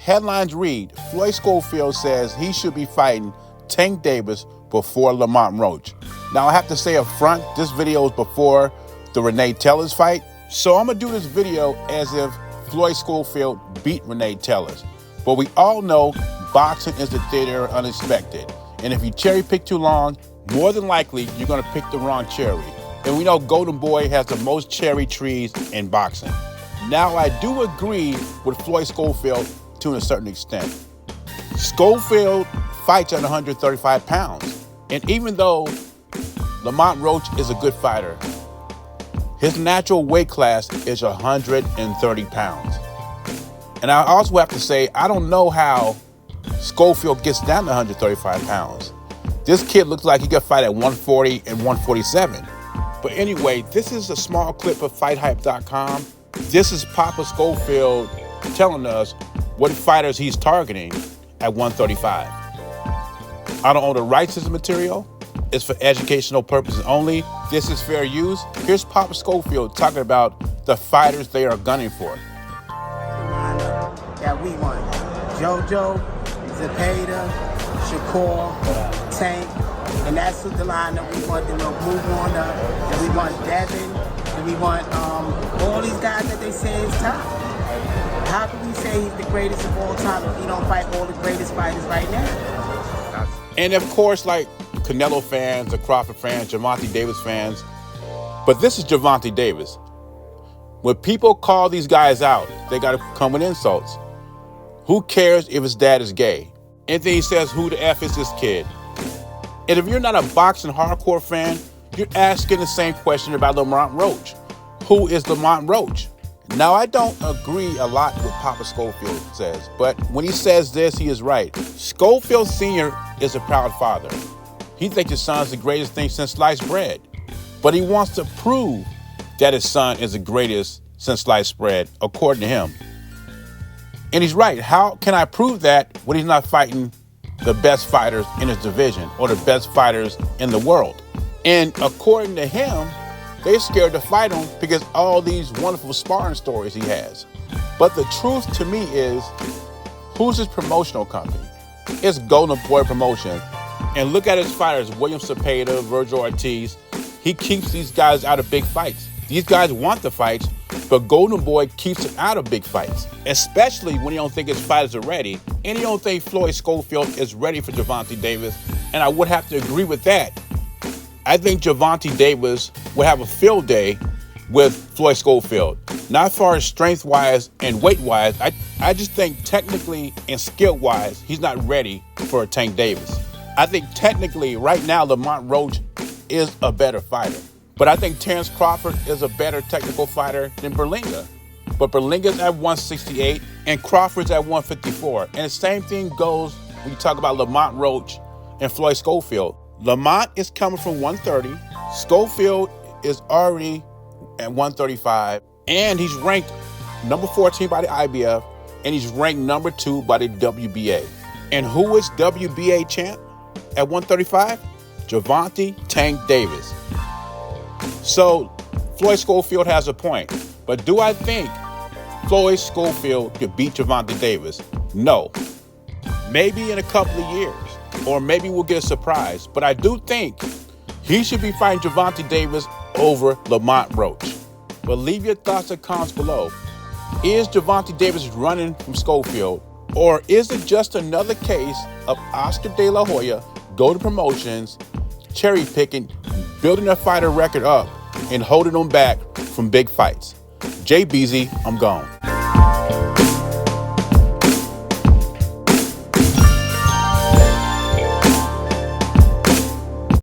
Headlines read, Floyd Schofield says he should be fighting Tank Davis before Lamont Roach. Now, I have to say up front, this video is before the Renee Tellers fight. So I'm going to do this video as if Floyd Schofield beat Renee Tellers. But we all know boxing is the theater of unexpected. And if you cherry pick too long, more than likely, you're going to pick the wrong cherry. And we know Golden Boy has the most cherry trees in boxing. Now, I do agree with Floyd Schofield to a certain extent. Schofield fights at 135 pounds. And even though Lamont Roach is a good fighter, his natural weight class is 130 pounds. And I also have to say, I don't know how Schofield gets down to 135 pounds. This kid looks like he could fight at 140 and 147. But anyway, this is a small clip of FightHype.com. This is Papa Schofield telling us what fighters he's targeting at 135. I don't own the rights to this material. It's for educational purposes only. This is fair use. Here's Papa Schofield talking about the fighters they are gunning for. That we want JoJo, Zepeda, Shakur, Tank, and that's the lineup we want them to move on up. And we want Devin, and we want all these guys that they say is top. How can we say he's the greatest of all time if he don't fight all the greatest fighters right now? And of course, like Canelo fans, the Crawford fans, Gervonta Davis fans, but this is Gervonta Davis. When people call these guys out, they got to come with insults. Who cares if his dad is gay? And then he says, who the F is this kid? And if you're not a boxing hardcore fan, you're asking the same question about Lamont Roach. Who is Lamont Roach? Now, I don't agree a lot with Papa Schofield says, but when he says this, he is right. Schofield Sr. is a proud father. He thinks his son's the greatest thing since sliced bread, but he wants to prove that his son is the greatest since sliced bread, according to him. And he's right. How can I prove that when he's not fighting the best fighters in his division or the best fighters in the world? And according to him, they're scared to fight him because all these wonderful sparring stories he has. But the truth to me is, who's his promotional company? It's Golden Boy Promotion. And look at his fighters, William Zepeda, Virgil Ortiz. He keeps these guys out of big fights. These guys want the fights, but Golden Boy keeps them out of big fights, especially when he don't think his fighters are ready, and he don't think Floyd Schofield is ready for Gervonta Davis, and I would have to agree with that. I think Gervonta Davis would have a field day with Floyd Schofield. Not as far as strength-wise and weight-wise, I just think technically and skill-wise, he's not ready for a Tank Davis. I think technically, right now, Lamont Roach is a better fighter. But I think Terrence Crawford is a better technical fighter than Berlinga. But Berlinga's at 168 and Crawford's at 154. And the same thing goes when you talk about Lamont Roach and Floyd Schofield. Lamont is coming from 130. Schofield is already at 135. And he's ranked number 14 by the IBF. And he's ranked number 2 by the WBA. And who is WBA champ at 135? Gervonta Tank Davis. So Floyd Schofield has a point. But do I think Floyd Schofield could beat Gervonta Davis? No. Maybe in a couple of years. Or maybe we'll get a surprise. But I do think he should be fighting Gervonta Davis over Lamont Roach. But leave your thoughts and comments below. Is Gervonta Davis running from Schofield? Or is it just another case of Oscar De La Hoya, Golden Promotions, cherry picking, building a fighter record up, and holding them back from big fights? Jay Beasy, I'm gone.